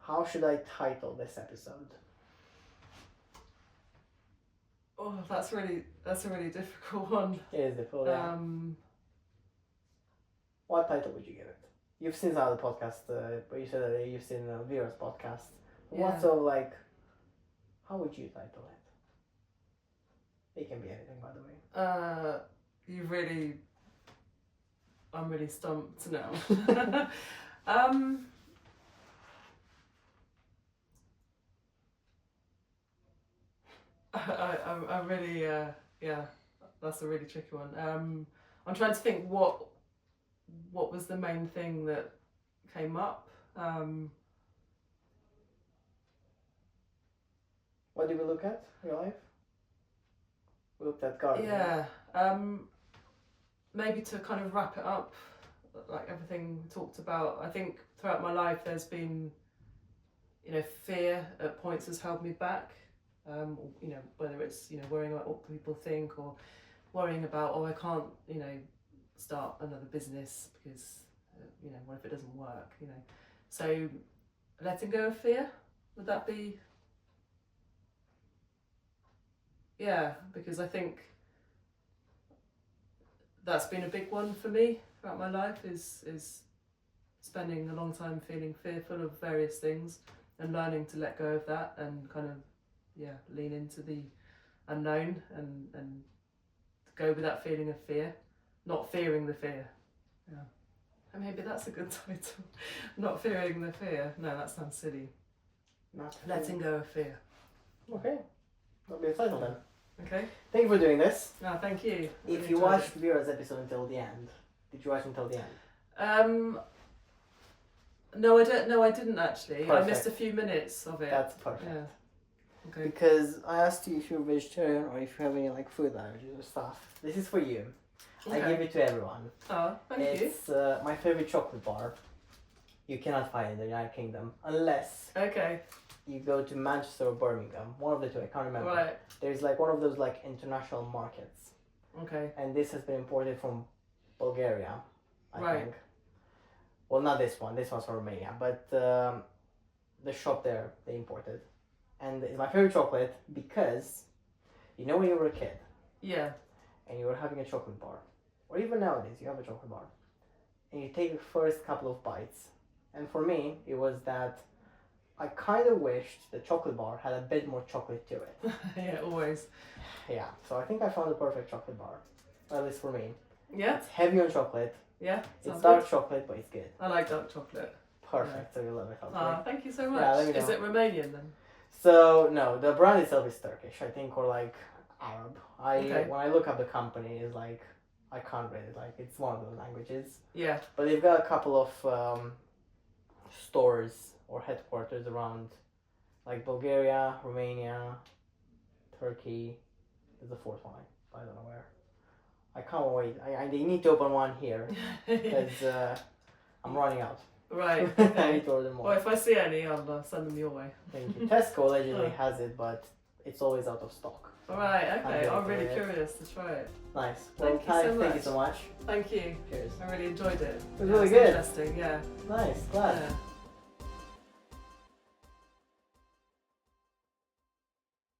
how should I title this episode? Oh, that's a really difficult one. It is difficult, yeah. What title would you give it? You've seen some other podcasts, but you said that you've seen Vera's podcast. Yeah. What sort of like, how would you title it? It can be anything, by the way. I'm really stumped now. I really, yeah, that's a really tricky one. I'm trying to think what was the main thing that came up. What did we look at in your life? We looked at gardening. Yeah. Maybe to kind of wrap it up, like everything we talked about, I think throughout my life there's been, fear at points has held me back. Whether it's, worrying about what people think, or worrying about, I can't, start another business because, what if it doesn't work, So letting go of fear, would that be? Yeah, because I think that's been a big one for me throughout my life, is spending a long time feeling fearful of various things and learning to let go of that and kind of, lean into the unknown and go with that feeling of fear, not fearing the fear. Yeah. And maybe that's a good title. Not fearing the fear. No, that sounds silly. Letting go of fear. Okay. That'll be a title then. Okay. Thank you for doing this. No, thank you. If you watched Vera's episode until the end, did you watch until the end? No, I don't. No, I didn't actually. Perfect. I missed a few minutes of it. That's perfect. Yeah. Okay. Because I asked you if you're vegetarian or if you have any like food allergies or stuff. This is for you. Okay. I give it to everyone. Oh, thank you. It's my favorite chocolate bar. You cannot find it in the United Kingdom unless you go to Manchester or Birmingham. One of the two, I can't remember. Right. There's like one of those like international markets. Okay. And this has been imported from Bulgaria, I Right. think. Well, not this one. This one's from Romania, but the shop there they imported, and it's my favorite chocolate because, when you were a kid. Yeah. And you were having a chocolate bar, or even nowadays you have a chocolate bar, and you take the first couple of bites, and for me it was that I kind of wished the chocolate bar had a bit more chocolate to it. Yeah, always. Yeah, so I think I found the perfect chocolate bar, at least for me. Yeah. It's heavy on chocolate. Yeah. It's dark chocolate, but it's good. I like dark chocolate. Perfect. So you love it. Ah, thank you so much. Yeah, let me know. Is it Romanian then? So no, the brand itself is Turkish, I think, or like Arab. When I look up the company, it's like I can't read it. Like it's one of those languages. Yeah. But they've got a couple of stores or headquarters around, like Bulgaria, Romania, Turkey. There's a fourth one. I don't know where. I can't wait. They need to open one here because I'm running out. Right. I Okay. need to order more. Well, if I see any, I'll send them your way. Thank you. Tesco allegedly has it, but it's always out of stock. Alright, okay. I'm really it. curious to try it. Nice. Thank you so Thank you much. so much. Thank you. Cheers. I really enjoyed it. It was really good. Interesting, yeah. Nice. Glad. Yeah.